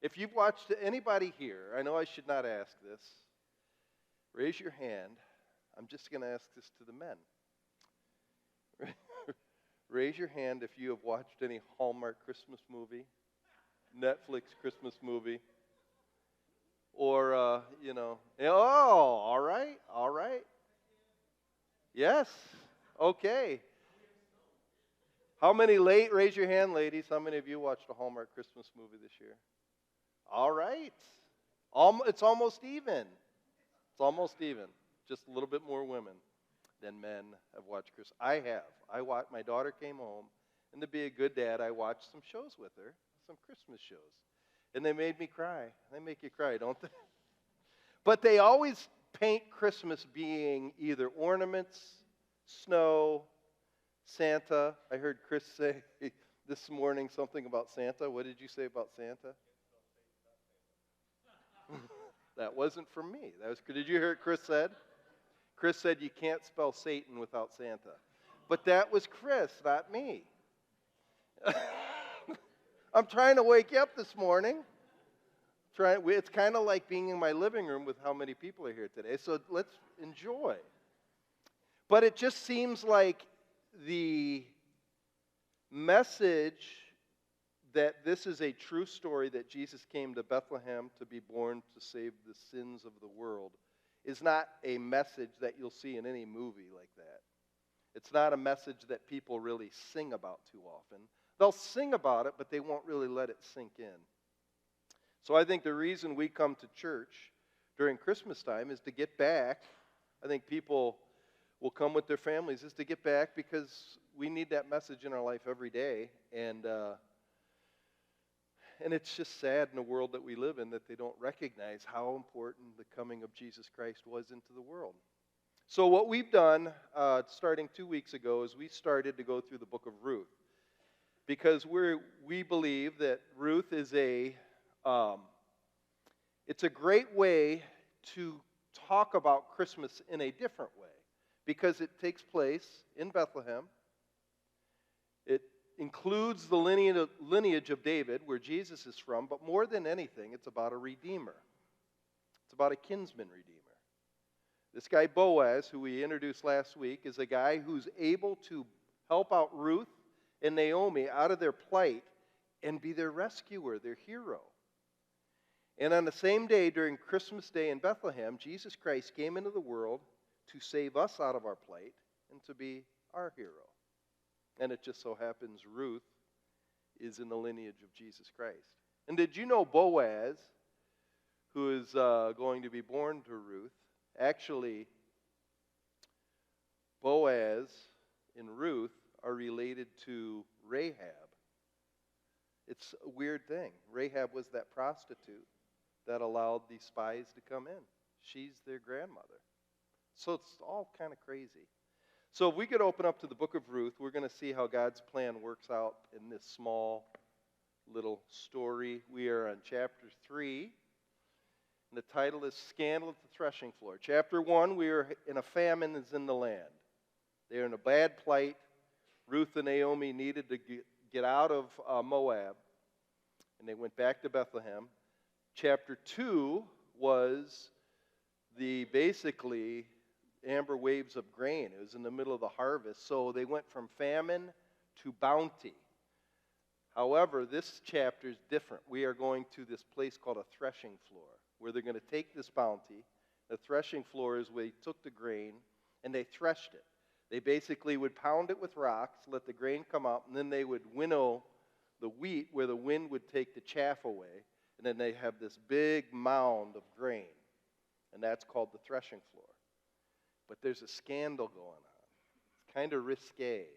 If you've watched anybody here, I know I should not ask this. Raise your hand. I'm just going to ask this to the men. Raise your hand if you have watched any Hallmark Christmas movie, Netflix Christmas movie, or, oh, all right. Yes, okay. How many raise your hand, ladies. How many of you watched a Hallmark Christmas movie this year? All right. It's almost even. It's almost even. Just a little bit more women than men have watched Christmas. I have. My daughter came home, and to be a good dad, I watched some shows with her, some Christmas shows. And they made me cry. They make you cry, don't they? But they always paint Christmas being either ornaments, snow, Santa. I heard Chris say this morning something about Santa. What did you say about Santa? That wasn't from me. Did you hear what Chris said? Chris said you can't spell Satan without Santa. But that was Chris, not me. I'm trying to wake you up this morning. It's kind of like being in my living room with how many people are here today. So let's enjoy. But it just seems like the message that this is a true story, that Jesus came to Bethlehem to be born to save the sins of the world, is not a message that you'll see in any movie like that. It's not a message that people really sing about too often. They'll sing about it, but they won't really let it sink in. So I think the reason we come to church during Christmas time is to get back. I think people will come with their families is to get back, because we need that message in our life every day. And it's just sad in the world that we live in that they don't recognize how important the coming of Jesus Christ was into the world. So what we've done, starting 2 weeks ago, is we started to go through the book of Ruth. Because we believe that Ruth is it's a great way to talk about Christmas in a different way. Because it takes place in Bethlehem. It includes the lineage of David, where Jesus is from, but more than anything, it's about a redeemer. It's about a kinsman redeemer. This guy Boaz, who we introduced last week, is a guy who's able to help out Ruth and Naomi out of their plight and be their rescuer, their hero. And on the same day, during Christmas Day in Bethlehem, Jesus Christ came into the world to save us out of our plight and to be our hero. And it just so happens Ruth is in the lineage of Jesus Christ. And did you know Boaz, who is going to be born to Ruth, actually, Boaz and Ruth are related to Rahab. It's a weird thing. Rahab was that prostitute that allowed these spies to come in. She's their grandmother. So it's all kind of crazy. So if we could open up to the book of Ruth, we're going to see how God's plan works out in this small little story. We are on chapter 3, and the title is Scandal at the Threshing Floor. Chapter 1, we are in a famine is in the land. They are in a bad plight. Ruth and Naomi needed to get out of Moab, and they went back to Bethlehem. Chapter 2 was basically amber waves of grain. It was in the middle of the harvest. So they went from famine to bounty. However, this chapter is different. We are going to this place called a threshing floor, where they're going to take this bounty. The threshing floor is where they took the grain and they threshed it. They basically would pound it with rocks, let the grain come out, and then they would winnow the wheat where the wind would take the chaff away. And then they have this big mound of grain. And that's called the threshing floor. But there's a scandal going on. It's kind of risque.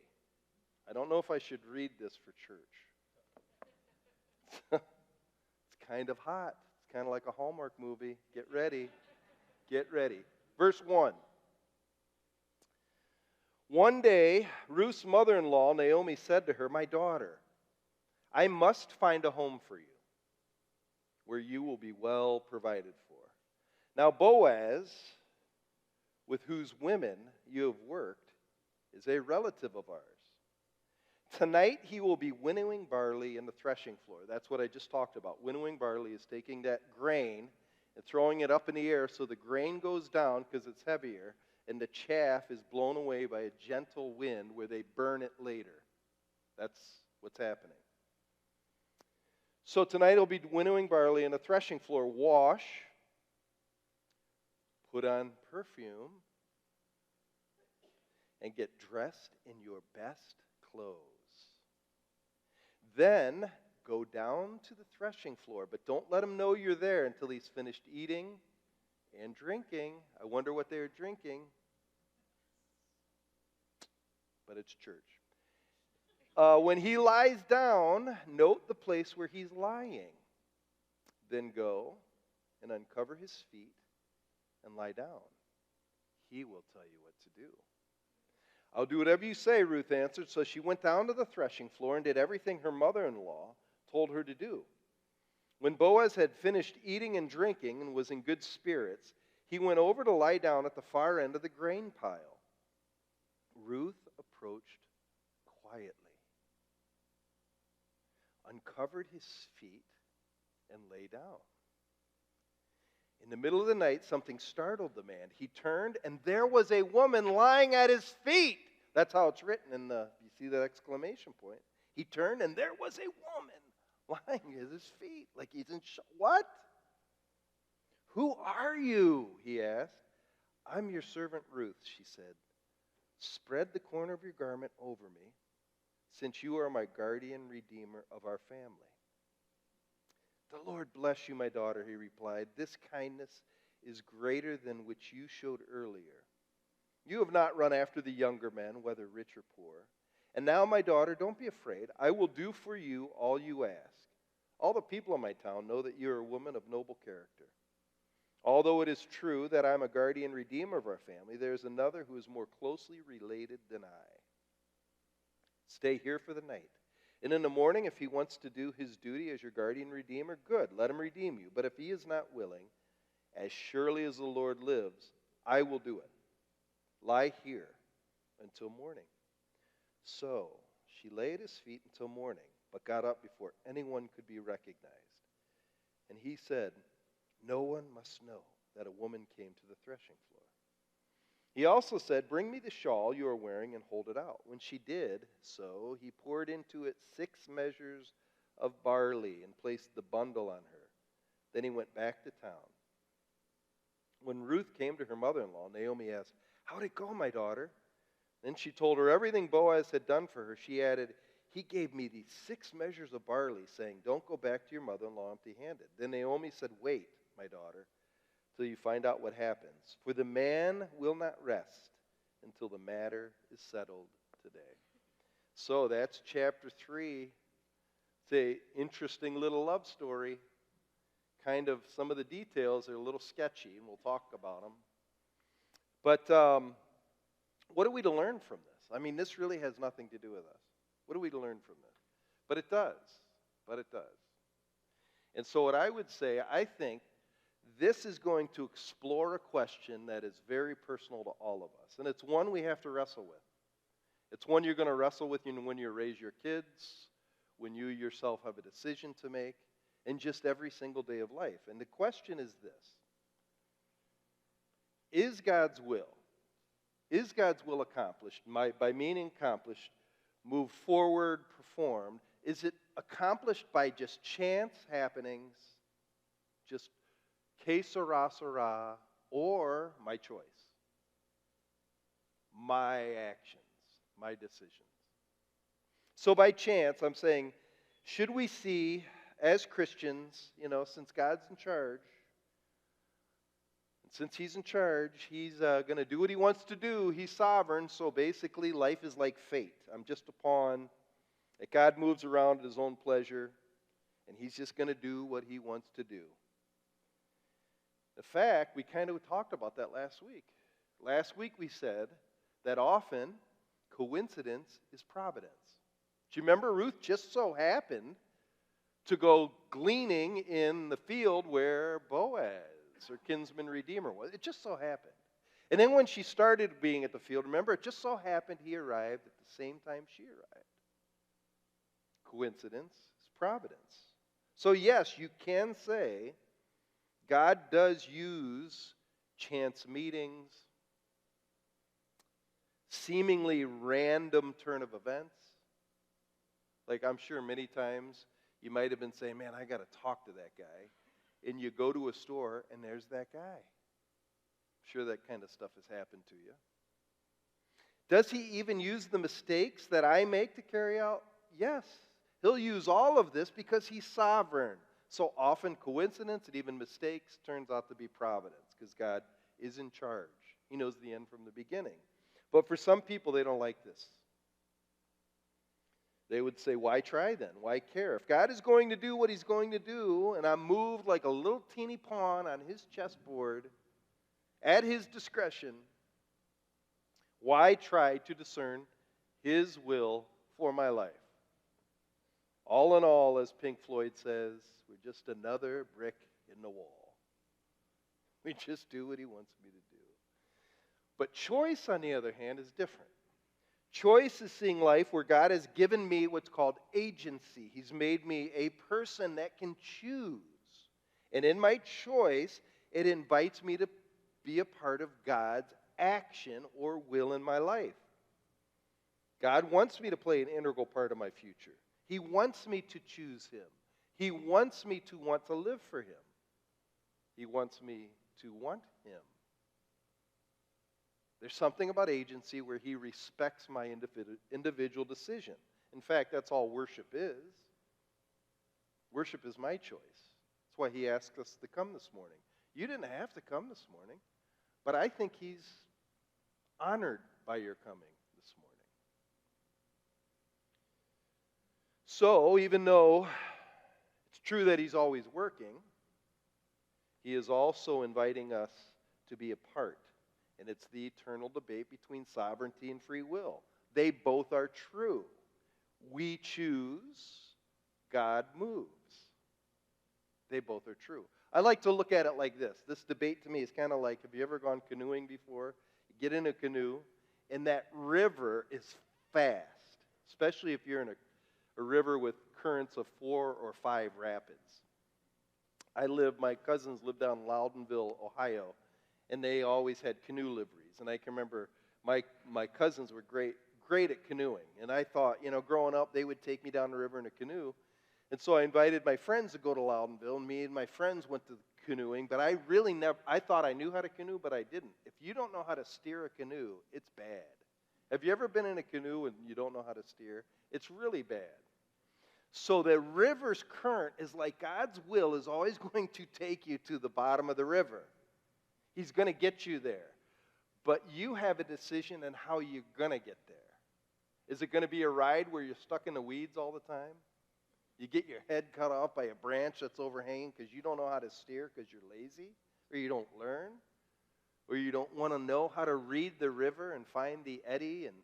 I don't know if I should read this for church. It's kind of hot. It's kind of like a Hallmark movie. Get ready. Get ready. Verse 1. One day, Ruth's mother-in-law, Naomi, said to her, "My daughter, I must find a home for you, where you will be well provided for. Now Boaz, with whose women you have worked, is a relative of ours. Tonight he will be winnowing barley in the threshing floor. That's what I just talked about. Winnowing barley is taking that grain and throwing it up in the air so the grain goes down because it's heavier, and the chaff is blown away by a gentle wind where they burn it later. That's what's happening. So tonight he'll be winnowing barley in the threshing floor. Wash, put on perfume, and get dressed in your best clothes. Then go down to the threshing floor, but don't let him know you're there until he's finished eating and drinking. I wonder what they're drinking. But it's church. When he lies down, note the place where he's lying. Then go and uncover his feet and lie down. He will tell you what to do. I'll do whatever you say, Ruth answered. So she went down to the threshing floor and did everything her mother-in-law told her to do. When Boaz had finished eating and drinking and was in good spirits, he went over to lie down at the far end of the grain pile. Ruth approached quietly, uncovered his feet, and lay down. In the middle of the night, something startled the man. He turned, and there was a woman lying at his feet. That's how it's written in the, you see that exclamation point? He turned, and there was a woman lying at his feet, like he's in shock. What? Who are you? He asked. I'm your servant Ruth, she said. Spread the corner of your garment over me, since you are my guardian redeemer of our family. The Lord bless you, my daughter, he replied. This kindness is greater than which you showed earlier. You have not run after the younger men, whether rich or poor. And now, my daughter, don't be afraid. I will do for you all you ask. All the people of my town know that you are a woman of noble character. Although it is true that I am a guardian redeemer of our family, there is another who is more closely related than I. Stay here for the night. And in the morning, if he wants to do his duty as your guardian redeemer, good, let him redeem you. But if he is not willing, as surely as the Lord lives, I will do it. Lie here until morning. So she lay at his feet until morning, but got up before anyone could be recognized. And he said, no one must know that a woman came to the threshing floor. He also said, bring me the shawl you are wearing and hold it out. When she did so, he poured into it 6 measures of barley and placed the bundle on her. Then he went back to town. When Ruth came to her mother-in-law, Naomi asked, how'd it go, my daughter? Then she told her everything Boaz had done for her. She added, he gave me these 6 measures of barley, saying, don't go back to your mother-in-law empty-handed. Then Naomi said, wait, my daughter, till you find out what happens. For the man will not rest until the matter is settled today. So that's chapter 3. It's an interesting little love story. Kind of, some of the details are a little sketchy, and we'll talk about them. But what are we to learn from this? I mean, this really has nothing to do with us. What are we to learn from this? But it does. But it does. And so what I would say, I think, this is going to explore a question that is very personal to all of us. And it's one we have to wrestle with. It's one you're going to wrestle with when you raise your kids, when you yourself have a decision to make, and just every single day of life. And the question is this. Is God's will accomplished? By meaning accomplished, moved forward, performed. Is it accomplished by just chance happenings, just que sera, sera, or my choice, my actions, my decisions? So by chance, I'm saying, should we see as Christians, since God's in charge, and since he's in charge, he's going to do what he wants to do. He's sovereign, so basically life is like fate. I'm just a pawn, that God moves around at his own pleasure, and he's just going to do what he wants to do. In fact, we kind of talked about that last week. Last week we said that often coincidence is providence. Do you remember Ruth just so happened to go gleaning in the field where Boaz, her kinsman redeemer, was? It just so happened. And then when she started being at the field, remember, it just so happened he arrived at the same time she arrived. coincidence is providence. So yes, you can say God does use chance meetings, seemingly random turn of events. Like I'm sure many times you might have been saying, man, I got to talk to that guy. And you go to a store and there's that guy. I'm sure that kind of stuff has happened to you. Does he even use the mistakes that I make to carry out? Yes. He'll use all of this because he's sovereign. So often coincidence and even mistakes turns out to be providence because God is in charge. He knows the end from the beginning. But for some people, they don't like this. They would say, why try then? Why care? If God is going to do what he's going to do, and I'm moved like a little teeny pawn on his chessboard at his discretion, why try to discern his will for my life? All in all, as Pink Floyd says, we're just another brick in the wall. We just do what he wants me to do. But choice, on the other hand, is different. Choice is seeing life where God has given me what's called agency. He's made me a person that can choose. And in my choice, it invites me to be a part of God's action or will in my life. God wants me to play an integral part of my future. He wants me to choose him. He wants me to want to live for him. He wants me to want him. There's something about agency where he respects my individual decision. In fact, that's all worship is. Worship is my choice. That's why he asked us to come this morning. You didn't have to come this morning, but I think he's honored by your coming this morning. So, even though it's true that he's always working, he is also inviting us to be a part. And it's the eternal debate between sovereignty and free will. They both are true. We choose, God moves. They both are true. I like to look at it like this. This debate to me is kind of like, have you ever gone canoeing before? You get in a canoe, and that river is fast, especially if you're in a river with currents of 4 or 5 rapids. My cousins lived down in Loudonville, Ohio, and they always had canoe liveries. And I can remember my cousins were great at canoeing. And I thought, growing up, they would take me down the river in a canoe. And so I invited my friends to go to Loudonville, and me and my friends went to canoeing. But I thought I knew how to canoe, but I didn't. If you don't know how to steer a canoe, it's bad. Have you ever been in a canoe and you don't know how to steer? It's really bad. So the river's current is like God's will is always going to take you to the bottom of the river. He's going to get you there. But you have a decision on how you're going to get there. Is it going to be a ride where you're stuck in the weeds all the time? You get your head cut off by a branch that's overhanging because you don't know how to steer because you're lazy, or you don't learn, or you don't want to know how to read the river and find the eddy. And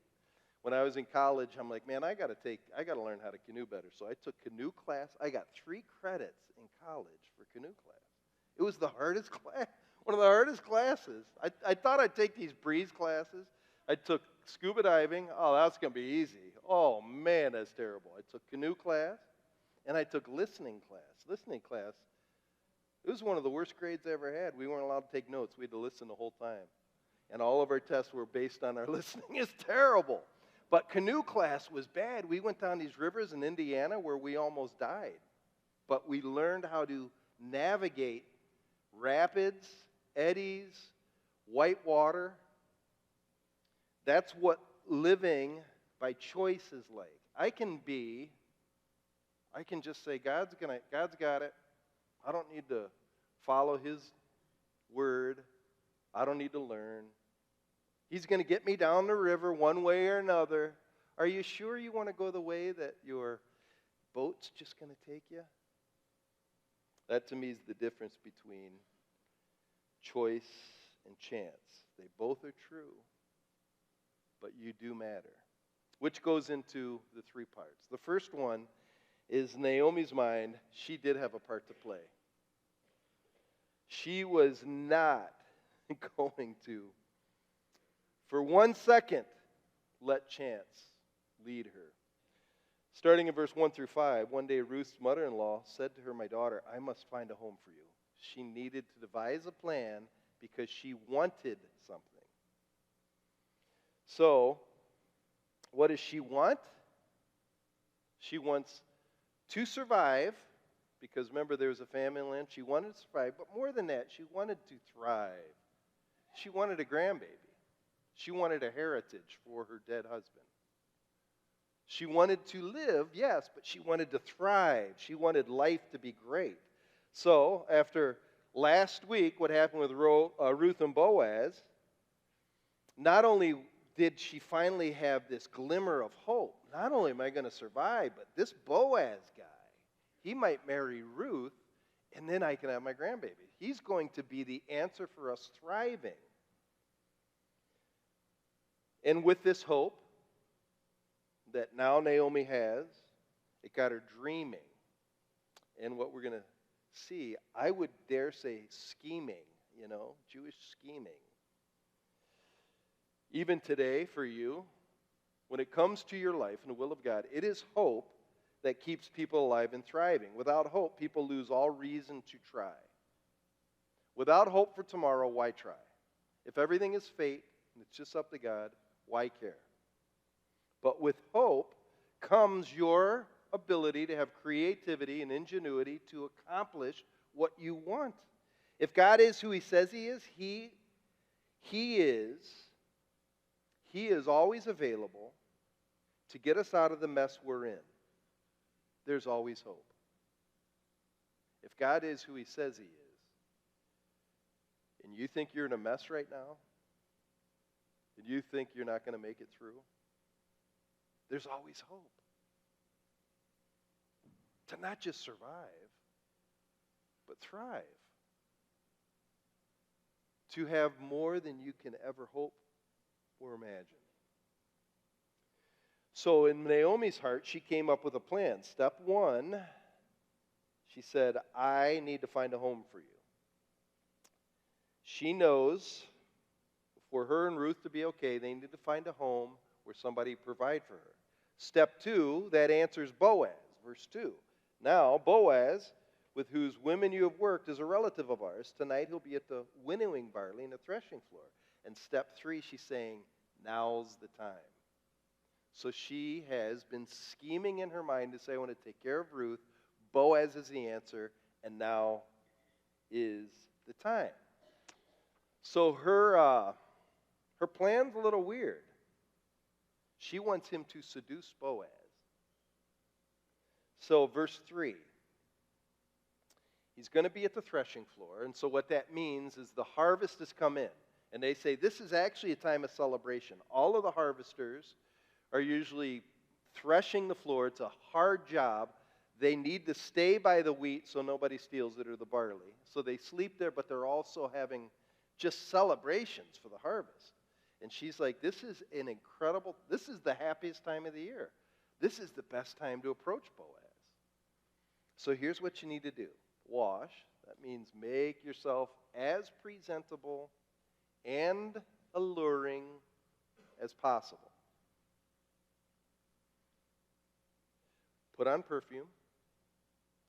when I was in college, I'm like, man, I got to learn how to canoe better. So I took canoe class. I got 3 credits in college for canoe class. It was the hardest class. One of the hardest classes. I thought I'd take these breeze classes. I took scuba diving. Oh, that's going to be easy. Oh, man, that's terrible. I took canoe class, and I took listening class. Listening class, it was one of the worst grades I ever had. We weren't allowed to take notes. We had to listen the whole time. And all of our tests were based on our listening. It's terrible. But canoe class was bad. We went down these rivers in Indiana where we almost died. But we learned how to navigate rapids, eddies, white water. That's what living by choice is like. I can just say, God's got it. I don't need to follow his word. I don't need to learn. He's going to get me down the river one way or another. Are you sure you want to go the way that your boat's just going to take you? That to me is the difference between choice and chance. They both are true, but you do matter. Which goes into the 3 parts. The first one is Naomi's mind. She did have a part to play. She was not going to, for 1 second, let chance lead her. Starting in verse 1 through 5, one day Ruth's mother-in-law said to her, "My daughter, I must find a home for you." She needed to devise a plan because she wanted something. So, what does she want? She wants to survive, because remember there was a famine in the land. She wanted to survive, but more than that, she wanted to thrive. She wanted a grandbaby. She wanted a heritage for her dead husband. She wanted to live, yes, but she wanted to thrive. She wanted life to be great. So, after last week, what happened with Ruth and Boaz, not only did she finally have this glimmer of hope, not only am I going to survive, but this Boaz guy, he might marry Ruth, and then I can have my grandbaby. He's going to be the answer for us thriving. And with this hope that now Naomi has, it got her dreaming. And what we're going to see, I would dare say scheming, Jewish scheming. Even today, for you, when it comes to your life and the will of God, it is hope that keeps people alive and thriving. Without hope, people lose all reason to try. Without hope for tomorrow, why try? If everything is fate and it's just up to God, why care? But with hope comes your ability to have creativity and ingenuity to accomplish what you want. If God is who He says He is, He is always available to get us out of the mess we're in. There's always hope. If God is who He says He is, and you think you're in a mess right now, and you think you're not going to make it through, there's always hope. To not just survive, but thrive. To have more than you can ever hope or imagine. So in Naomi's heart, she came up with a plan. Step one, she said, I need to find a home for you. She knows for her and Ruth to be okay, they need to find a home where somebody provide for her. Step two, that answers Boaz, verse 2. Now, Boaz, with whose women you have worked, is a relative of ours. Tonight he'll be at the winnowing barley in the threshing floor. And step three, she's saying, now's the time. So she has been scheming in her mind to say, I want to take care of Ruth. Boaz is the answer, and now is the time. So her plan's a little weird. She wants him to seduce Boaz. So verse 3. He's going to be at the threshing floor, and so what that means is the harvest has come in. And they say this is actually a time of celebration. All of the harvesters are usually threshing the floor. It's a hard job. They need to stay by the wheat so nobody steals it or the barley. So they sleep there, but they're also having just celebrations for the harvest. And she's like, this is the happiest time of the year. This is the best time to approach Boaz. So here's what you need to do. Wash. That means make yourself as presentable and alluring as possible. Put on perfume.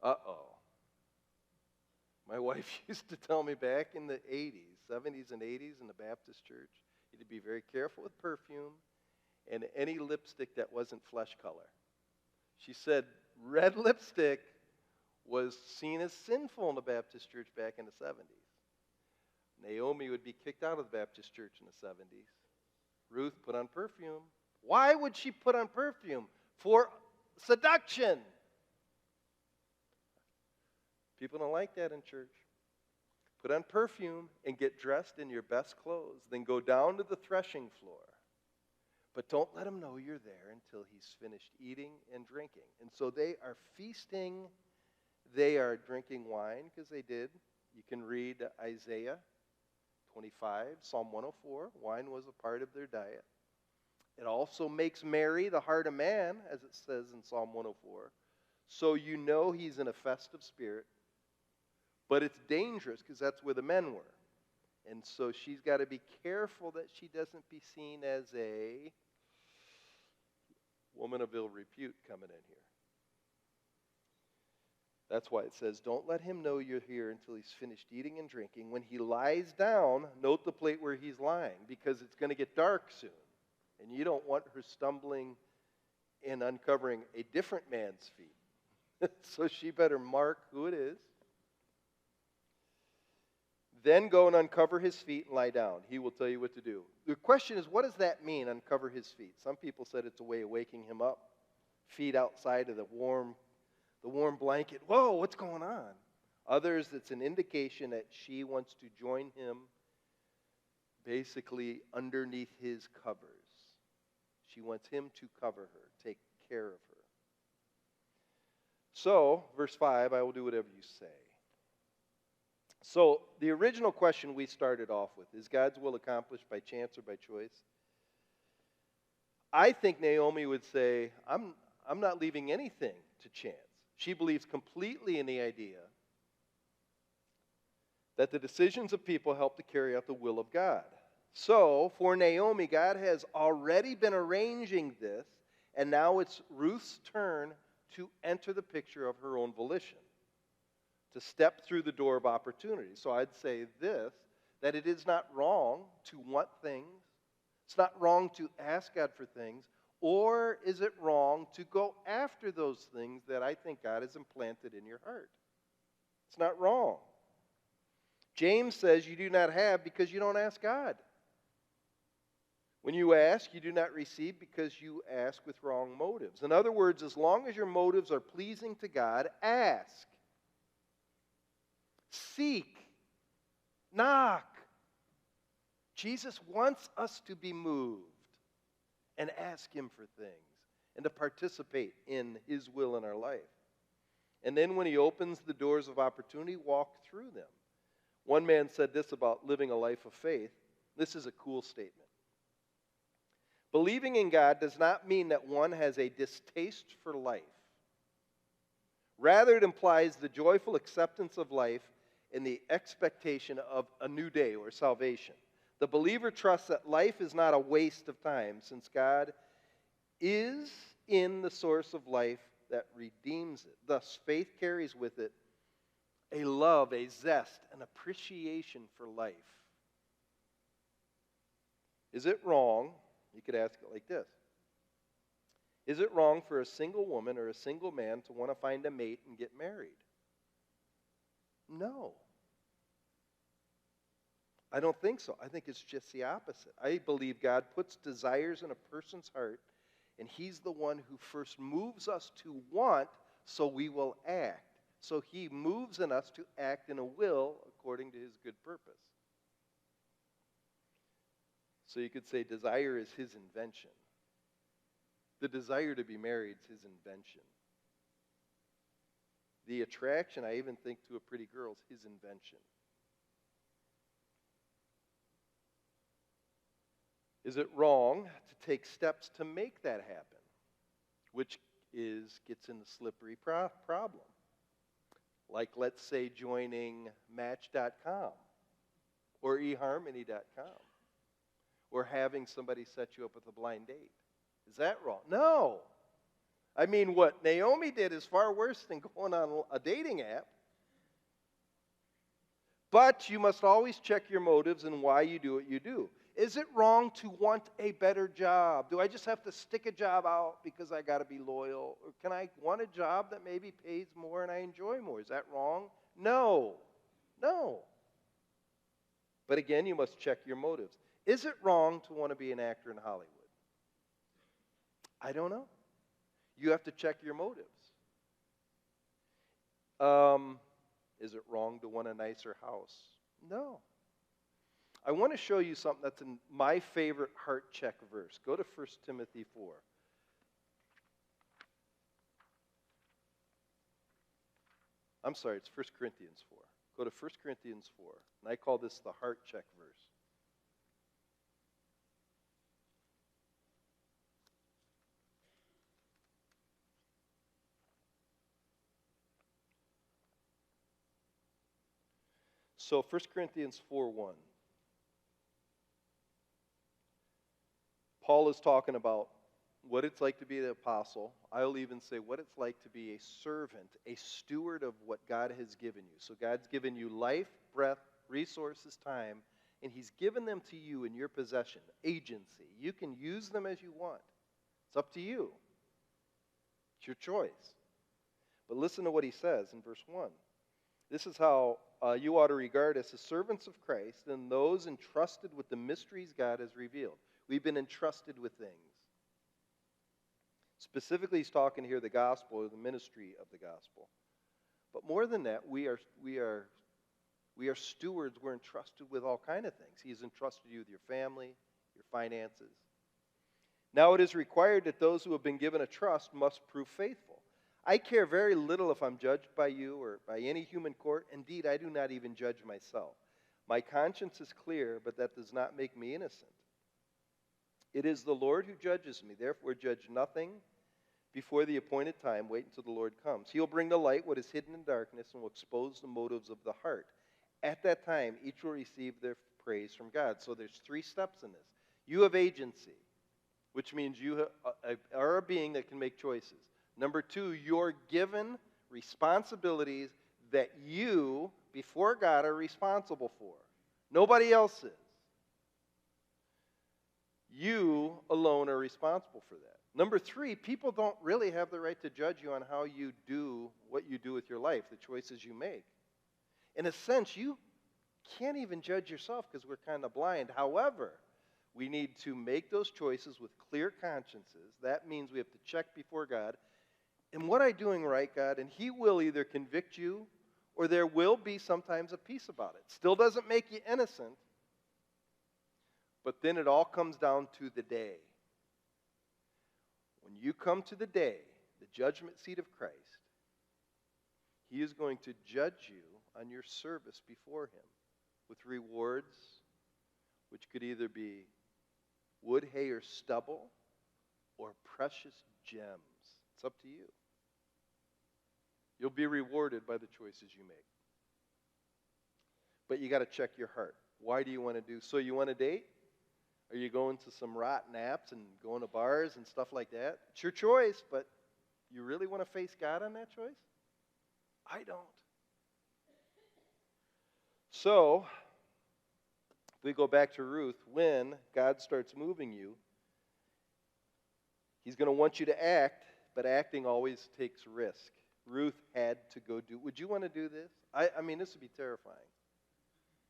Uh-oh. My wife used to tell me back in the 70s and 80s in the Baptist church, you had to be very careful with perfume and any lipstick that wasn't flesh color. She said red lipstick was seen as sinful in the Baptist church back in the 70s. Naomi would be kicked out of the Baptist church in the 70s. Ruth put on perfume. Why would she put on perfume? For seduction. People don't like that in church. Put on perfume and get dressed in your best clothes. Then go down to the threshing floor. But don't let him know you're there until he's finished eating and drinking. And so they are feasting. They are drinking wine because they did. You can read Isaiah 25, Psalm 104. Wine was a part of their diet. It also makes merry the heart of man, as it says in Psalm 104. So you know he's in a festive spirit. But it's dangerous because that's where the men were. And so she's got to be careful that she doesn't be seen as a Woman of ill repute coming in here. That's why it says, don't let him know you're here until he's finished eating and drinking. When he lies down, note the plate where he's lying, because it's going to get dark soon. And you don't want her stumbling and uncovering a different man's feet. So she better mark who it is. Then go and uncover his feet and lie down. He will tell you what to do. The question is, what does that mean, uncover his feet? Some people said it's a way of waking him up. Feet outside of the warm blanket. Whoa, what's going on? Others, it's an indication that she wants to join him basically underneath his covers. She wants him to cover her, take care of her. So, verse 5, I will do whatever you say. So, the original question we started off with, is God's will accomplished by chance or by choice? I think Naomi would say, I'm not leaving anything to chance. She believes completely in the idea that the decisions of people help to carry out the will of God. So, for Naomi, God has already been arranging this, and now it's Ruth's turn to enter the picture of her own volition, to step through the door of opportunity. So I'd say this, that it is not wrong to want things. It's not wrong to ask God for things. Or is it wrong to go after those things that I think God has implanted in your heart? It's not wrong. James says you do not have because you don't ask God. When you ask, you do not receive because you ask with wrong motives. In other words, as long as your motives are pleasing to God, ask. Seek. Knock. Jesus wants us to be moved and ask him for things and to participate in his will in our life. And then when he opens the doors of opportunity, walk through them. One man said this about living a life of faith. This is a cool statement. Believing in God does not mean that one has a distaste for life. Rather, it implies the joyful acceptance of life and the expectation of a new day or salvation. The believer trusts that life is not a waste of time, since God is in the source of life that redeems it. Thus, faith carries with it a love, a zest, an appreciation for life. Is it wrong? You could ask it like this. Is it wrong for a single woman or a single man to want to find a mate and get married? No. I don't think so. I think it's just the opposite. I believe God puts desires in a person's heart, and he's the one who first moves us to want, so we will act. So he moves in us to act in a will according to his good purpose. So you could say desire is his invention. The desire to be married is his invention. The attraction, I even think, to a pretty girl is his invention. Is it wrong to take steps to make that happen? Which gets in the slippery problem. Like, let's say, joining Match.com or eHarmony.com or having somebody set you up with a blind date. Is that wrong? No. I mean, what Naomi did is far worse than going on a dating app. But you must always check your motives and why you do what you do. Is it wrong to want a better job? Do I just have to stick a job out because I got to be loyal? Or can I want a job that maybe pays more and I enjoy more? Is that wrong? No. No. But again, you must check your motives. Is it wrong to want to be an actor in Hollywood? I don't know. You have to check your motives. Is it wrong to want a nicer house? No. I want to show you something that's in my favorite heart check verse. Go to 1 Timothy 4. I'm sorry, it's 1 Corinthians 4. Go to 1 Corinthians 4. And I call this the heart check verse. So 1 Corinthians 4:1. Paul is talking about what it's like to be an apostle. I'll even say what it's like to be a servant, a steward of what God has given you. So God's given you life, breath, resources, time, and He's given them to you in your possession, agency. You can use them as you want. It's up to you. It's your choice. But listen to what he says in verse 1. This is how you ought to regard us as servants of Christ and those entrusted with the mysteries God has revealed. We've been entrusted with things. Specifically, he's talking here the gospel or the ministry of the gospel. But more than that, we are stewards. We're entrusted with all kinds of things. He's entrusted you with your family, your finances. Now it is required that those who have been given a trust must prove faithful. I care very little if I'm judged by you or by any human court. Indeed, I do not even judge myself. My conscience is clear, but that does not make me innocent. It is the Lord who judges me. Therefore, judge nothing before the appointed time. Wait until the Lord comes. He will bring to light what is hidden in darkness and will expose the motives of the heart. At that time, each will receive their praise from God. So there's 3 steps in this. You have agency, which means you are a being that can make choices. Number 2, you're given responsibilities that you, before God, are responsible for. Nobody else is. You alone are responsible for that. Number 3, people don't really have the right to judge you on how you do what you do with your life, the choices you make. In a sense, you can't even judge yourself because we're kind of blind. However, we need to make those choices with clear consciences. That means we have to check before God. Am what I'm doing right, God? And He will either convict you or there will be sometimes a peace about it. Still doesn't make you innocent. But then it all comes down to the day. When you come to the day, the judgment seat of Christ, He is going to judge you on your service before Him with rewards, which could either be wood, hay, or stubble, or precious gems. It's up to you. You'll be rewarded by the choices you make. But you got to check your heart. Why do you want to do? So you want to date? Are you going to some rotten apps and going to bars and stuff like that? It's your choice, but you really want to face God on that choice? I don't. So, if we go back to Ruth, when God starts moving you, He's going to want you to act, but acting always takes risk. Ruth had to go do. Would you want to do this? I mean, this would be terrifying.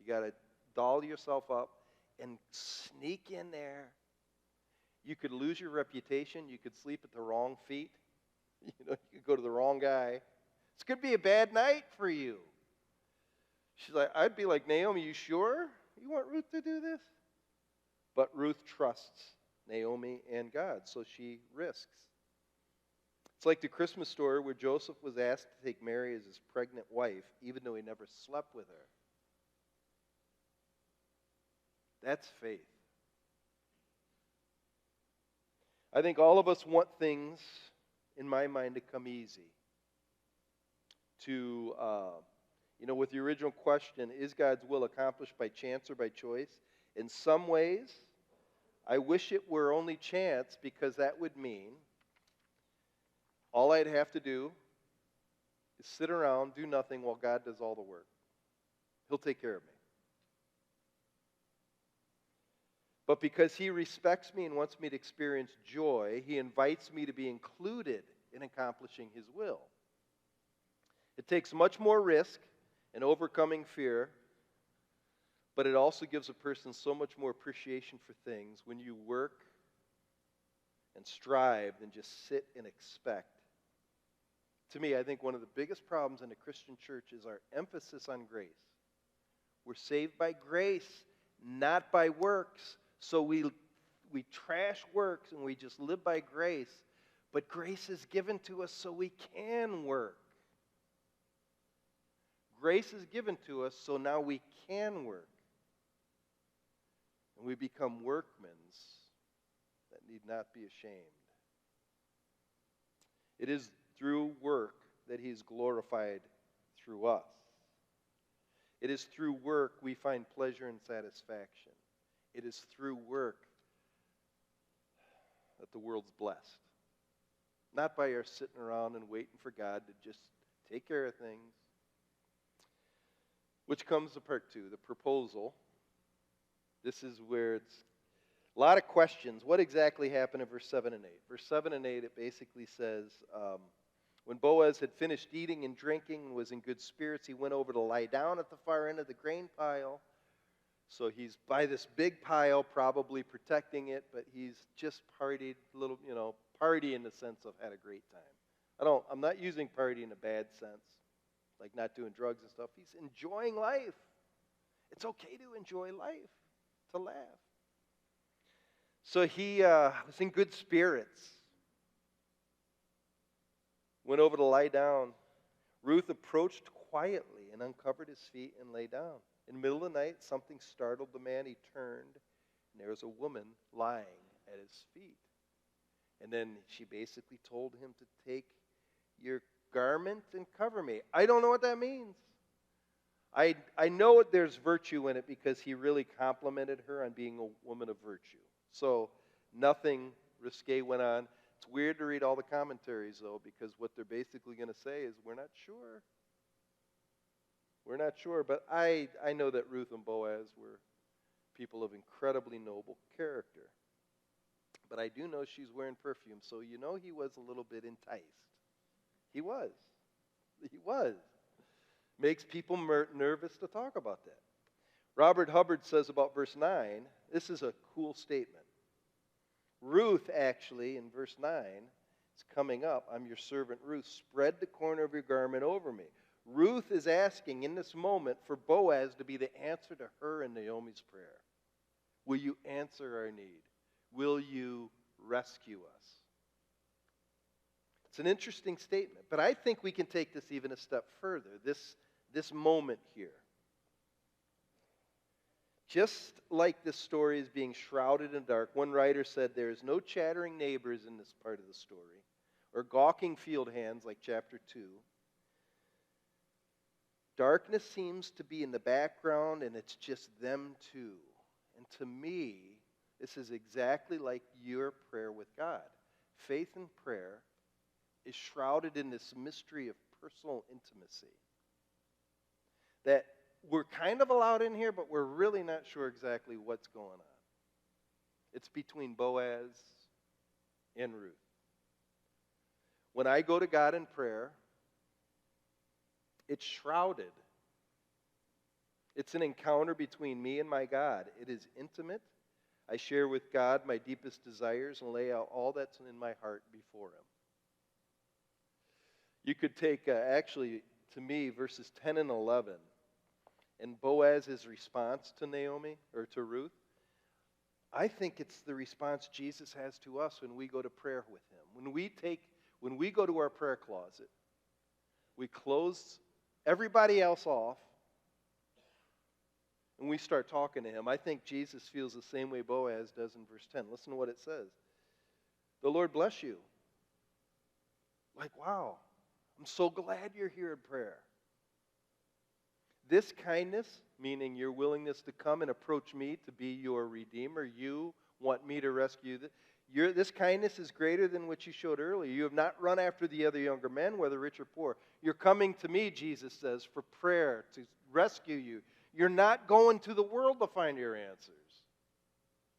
You got to doll yourself up and sneak in there. You could lose your reputation. You could sleep at the wrong feet. You could go to the wrong guy. It's going to be a bad night for you. She's like, I'd be like, Naomi, you sure you want Ruth to do this? But Ruth trusts Naomi and God, so she risks. It's like the Christmas story where Joseph was asked to take Mary as his pregnant wife, even though he never slept with her. That's faith. I think all of us want things, in my mind, to come easy. With the original question, is God's will accomplished by chance or by choice? In some ways, I wish it were only chance, because that would mean all I'd have to do is sit around, do nothing while God does all the work. He'll take care of me. But because He respects me and wants me to experience joy, He invites me to be included in accomplishing His will. It takes much more risk and overcoming fear, but it also gives a person so much more appreciation for things when you work and strive than just sit and expect. To me, I think one of the biggest problems in the Christian church is our emphasis on grace. We're saved by grace, not by works. So we trash works and we just live by grace. But grace is given to us so we can work. Grace is given to us so now we can work. And we become workmen that need not be ashamed. It is through work that He's glorified through us. It is through work we find pleasure and satisfaction. It is through work that the world's blessed. Not by our sitting around and waiting for God to just take care of things. Which comes to part 2, the proposal. This is where it's a lot of questions. What exactly happened in verse 7 and 8? Verse 7 and 8, it basically says, when Boaz had finished eating and drinking and was in good spirits, he went over to lie down at the far end of the grain pile. So he's by this big pile, probably protecting it, but he's just partied, party in the sense of had a great time. I'm not using party in a bad sense, like not doing drugs and stuff. He's enjoying life. It's okay to enjoy life, to laugh. So he was in good spirits. Went over to lie down. Ruth approached quietly and uncovered his feet and lay down. In the middle of the night, something startled the man. He turned, and there was a woman lying at his feet. And then she basically told him to take your garment and cover me. I don't know what that means. I know there's virtue in it because he really complimented her on being a woman of virtue. So nothing risque went on. It's weird to read all the commentaries, though, because what they're basically going to say is, we're not sure. We're not sure, but I know that Ruth and Boaz were people of incredibly noble character. But I do know she's wearing perfume, so you know he was a little bit enticed. He was. He was. Makes people nervous to talk about that. Robert Hubbard says about verse 9, this is a cool statement. Ruth, actually, in verse 9, it's coming up, I'm your servant Ruth, spread the corner of your garment over me. Ruth is asking in this moment for Boaz to be the answer to her and Naomi's prayer. Will you answer our need? Will you rescue us? It's an interesting statement, but I think we can take this even a step further, this moment here. Just like this story is being shrouded in dark, one writer said there is no chattering neighbors in this part of the story, or gawking field hands like chapter 2. Darkness seems to be in the background, and it's just them two. And to me, this is exactly like your prayer with God. Faith and prayer is shrouded in this mystery of personal intimacy that we're kind of allowed in here, but we're really not sure exactly what's going on. It's between Boaz and Ruth. When I go to God in prayer, it's shrouded. It's an encounter between me and my God. It is intimate. I share with God my deepest desires and lay out all that's in my heart before Him. You could take, actually, to me, verses 10 and 11, and Boaz's response to Naomi, or to Ruth. I think it's the response Jesus has to us when we go to prayer with Him. When we go to our prayer closet, we close everybody else off, and we start talking to Him. I think Jesus feels the same way Boaz does in verse 10. Listen to what it says. The Lord bless you. Like, wow, I'm so glad you're here in prayer. This kindness, meaning your willingness to come and approach me to be your Redeemer, you want me to rescue this kindness is greater than what you showed earlier. You have not run after the other younger men, whether rich or poor. You're coming to me, Jesus says, for prayer, to rescue you. You're not going to the world to find your answers.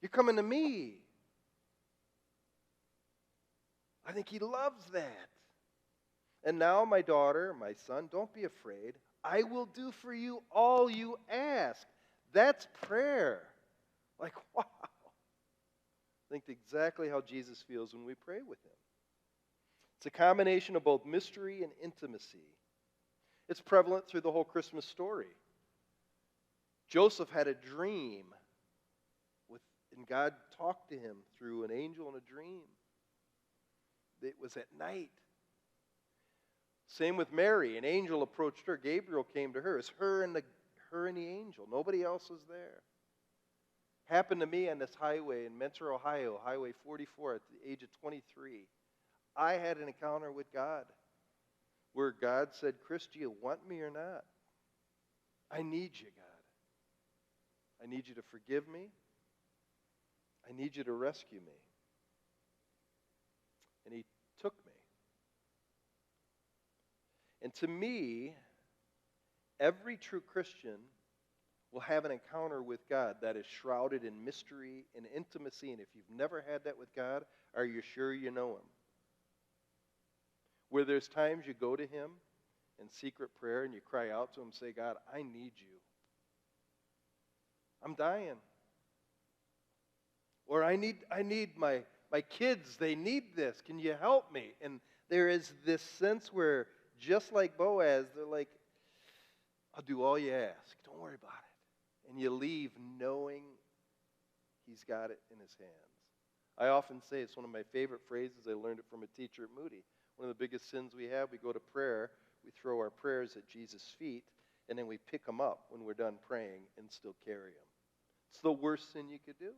You're coming to me. I think He loves that. And now, my daughter, my son, don't be afraid. I will do for you all you ask. That's prayer. Like, wow. Think exactly how Jesus feels when we pray with Him. It's a combination of both mystery and intimacy. It's prevalent through the whole Christmas story. Joseph had a dream, and God talked to him through an angel in a dream. It was at night. Same with Mary. An angel approached her. Gabriel came to her. It's her and the angel. Nobody else was there. Happened to me on this highway in Mentor, Ohio, Highway 44 at the age of 23. I had an encounter with God where God said, Chris, do you want me or not? I need you, God. I need you to forgive me. I need you to rescue me. and he took me. And to me, every true Christian will have an encounter with God that is shrouded in mystery and intimacy. And if you've never had that with God, are you sure you know him? Where there's times you go to him in secret prayer and you cry out to him and say, God, I need you. I'm dying. Or I need my kids, they need this. Can you help me? And there is this sense where, just like Boaz, they're like, I'll do all you ask. Don't worry about it. And you leave knowing he's got it in his hands. I often say it's one of my favorite phrases. I learned it from a teacher at Moody. One of the biggest sins we have, we go to prayer, we throw our prayers at Jesus' feet, and then we pick them up when we're done praying and still carry them. It's the worst sin you could do.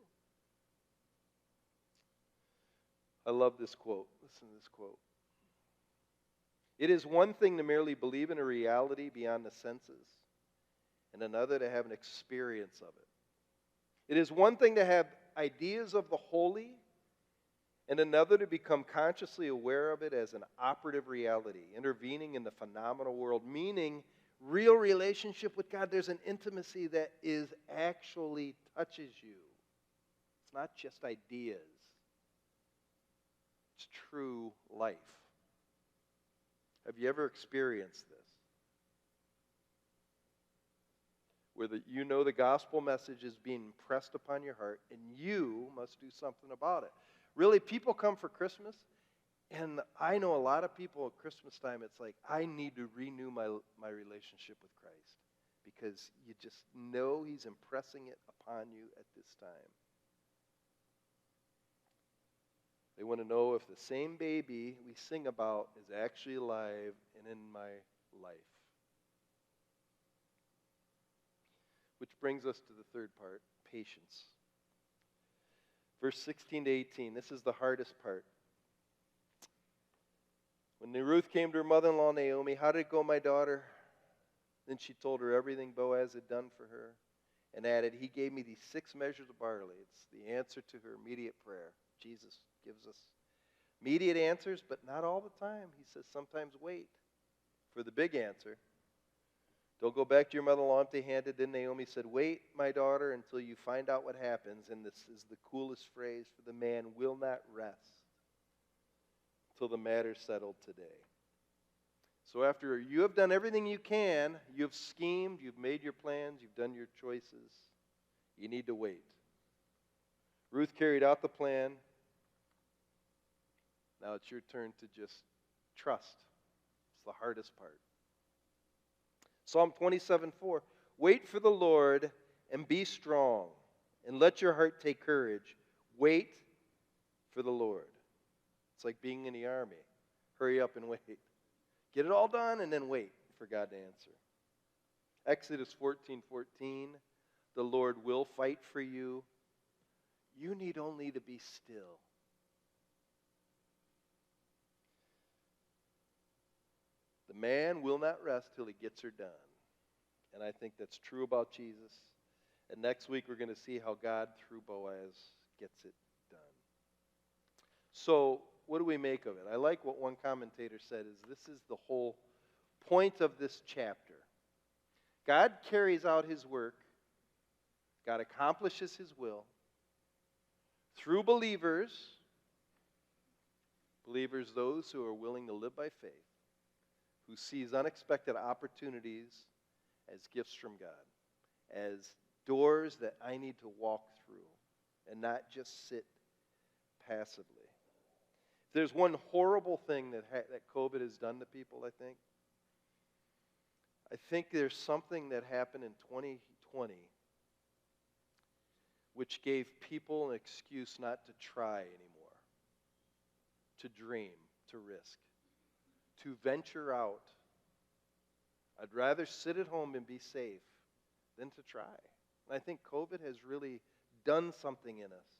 I love this quote. Listen to this quote. It is one thing to merely believe in a reality beyond the senses, and another to have an experience of it. It is one thing to have ideas of the holy, and another to become consciously aware of it as an operative reality, intervening in the phenomenal world, meaning real relationship with God. There's an intimacy that actually touches you. It's not just ideas. It's true life. Have you ever experienced this? Where the gospel message is being impressed upon your heart, and you must do something about it. Really, people come for Christmas, and I know a lot of people at Christmas time, it's like, I need to renew my relationship with Christ, because you just know he's impressing it upon you at this time. They want to know if the same baby we sing about is actually alive and in my life. Which brings us to the third part, patience. Verse 16 to 18, this is the hardest part. When Ruth came to her mother-in-law Naomi, how did it go, my daughter? Then she told her everything Boaz had done for her and added, he gave me these 6 measures of barley. It's the answer to her immediate prayer. Jesus gives us immediate answers, but not all the time. He says sometimes wait for the big answer. Don't go back to your mother-in-law empty-handed. Then Naomi said, wait, my daughter, until you find out what happens. And this is the coolest phrase, for the man will not rest until the matter's settled today. So after you have done everything you can, you've schemed, you've made your plans, you've done your choices, you need to wait. Ruth carried out the plan. Now it's your turn to just trust. It's the hardest part. Psalm 27:4, wait for the Lord and be strong, and let your heart take courage. Wait for the Lord. It's like being in the army. Hurry up and wait. Get it all done and then wait for God to answer. Exodus 14:14, the Lord will fight for you. You need only to be still. The man will not rest till he gets her done. And I think that's true about Jesus. And next week we're going to see how God, through Boaz, gets it done. So, what do we make of it? I like what one commentator said is this is the whole point of this chapter. God carries out his work. God accomplishes his will through believers, those who are willing to live by faith, who sees unexpected opportunities as gifts from God, as doors that I need to walk through and not just sit passively. If there's one horrible thing that COVID has done to people, I think there's something that happened in 2020 which gave people an excuse not to try anymore, to dream, to risk, to venture out. I'd rather sit at home and be safe than to try. And I think COVID has really done something in us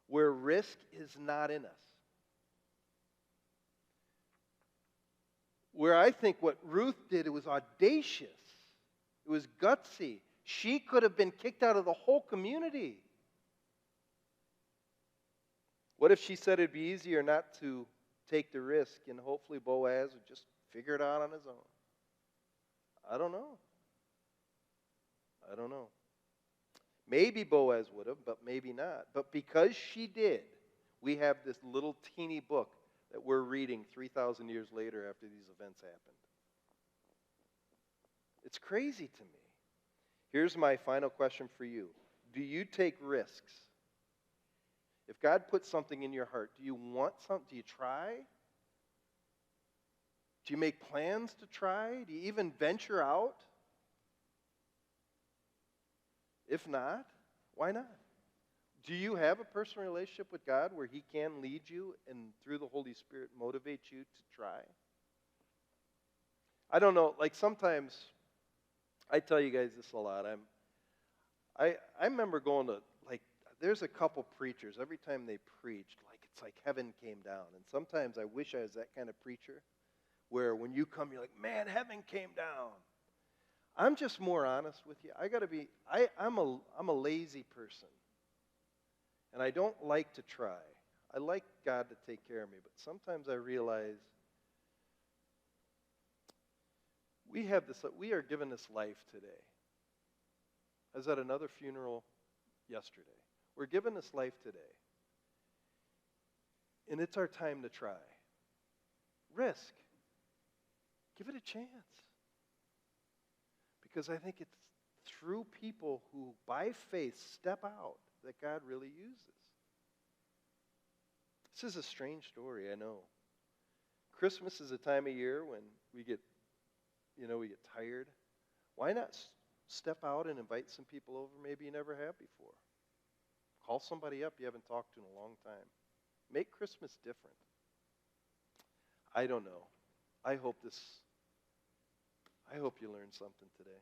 where risk is not in us. Where I think what Ruth did, it was audacious. It was gutsy. She could have been kicked out of the whole community. What if she said it'd be easier not to take the risk and hopefully Boaz would just figure it out on his own? I don't know. I don't know. Maybe Boaz would have, but maybe not. But because she did, we have this little teeny book that we're reading 3,000 years later after these events happened. It's crazy to me. Here's my final question for you. Do you take risks? If God puts something in your heart, do you want something? Do you try? Do you make plans to try? Do you even venture out? If not, why not? Do you have a personal relationship with God where He can lead you and through the Holy Spirit motivate you to try? I don't know, like sometimes, I tell you guys this a lot. I remember going to, like, there's a couple preachers, every time they preached, like it's like heaven came down. And sometimes I wish I was that kind of preacher where when you come, you're like, man, heaven came down. I'm just more honest with you. I'm a lazy person. And I don't like to try. I like God to take care of me. But sometimes I realize we are given this life today. I was at another funeral yesterday. We're given this life today. And it's our time to try. Risk. Give it a chance. Because I think it's through people who, by faith, step out that God really uses. This is a strange story, I know. Christmas is a time of year when we get tired. Why not step out and invite some people over maybe you never have before? Call somebody up you haven't talked to in a long time. Make Christmas different. I don't know. I hope you learned something today.